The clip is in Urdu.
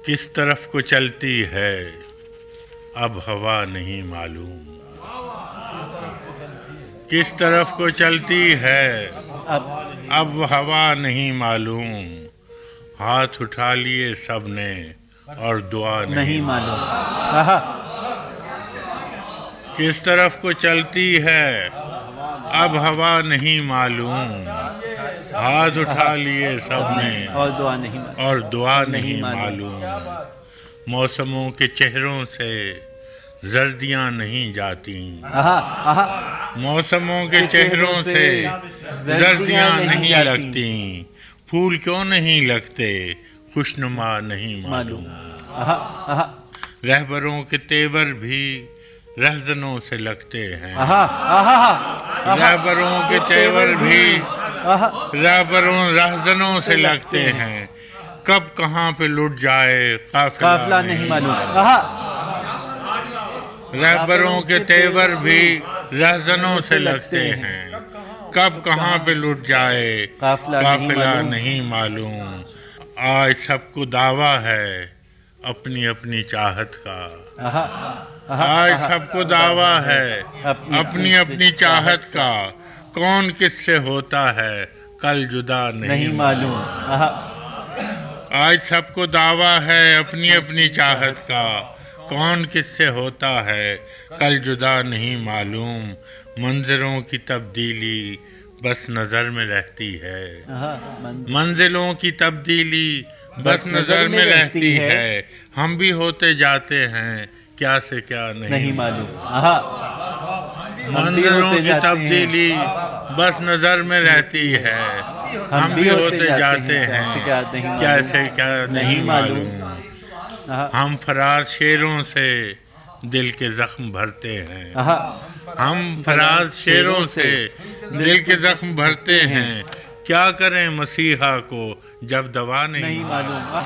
کس طرف کو چلتی ہے اب ہوا نہیں معلوم، کس طرف کو چلتی ہے اب ہوا نہیں معلوم، ہاتھ اٹھا لیے سب نے اور دعا نہیں معلوم، کس طرف کو چلتی ہے اب ہوا نہیں معلوم، ہاتھ اٹھا لیے سب نے اور دعا نہیں معلوم، موسموں کے چہروں سے زردیاں نہیں جاتی، موسموں کے چہروں سے زردیاں نہیں لگتی، پھول کیوں نہیں لگتے خوشنما نہیں معلوم، رہبروں کے تیور بھی رہزنوں سے لگتے ہیں، رہبروں کے تیور بھی رہزنوں سے لگتے ہیں، کب کہاں پہ لٹ جائے قافلہ نہیں معلوم، رہبروں کے تیور بھی رہزنوں سے لگتے ہیں، کب کہاں پہ لٹ جائے قافلہ نہیں معلوم، آج سب کو دعویٰ ہے اپنی اپنی چاہت کا، آج سب کو دعویٰ ہے اپنی اپنی چاہت کا، کون کس سے ہوتا ہے کل جدا نہیں معلوم، آج سب کو دعویٰ ہے اپنی اپنی چاہت کا، کون کس سے ہوتا ہے کل جدا نہیں معلوم، منظروں کی تبدیلی بس نظر میں رہتی ہے، منزلوں کی تبدیلی بس نظر میں رہتی ہے، ہم بھی ہوتے جاتے ہیں کیا سے کیا نہیں معلوم، منظروں کی تبدیلی بس نظر میں رہتی ہے، ہم بھی ہوتے جاتے ہیں کیا سے کیا نہیں معلوم، ہم فراز شعروں سے دل کے زخم بھرتے ہیں، ہم فراز شعروں سے دل کے زخم بھرتے ہیں، کیا کریں مسیحا کو جب دوا نہیں معلوم۔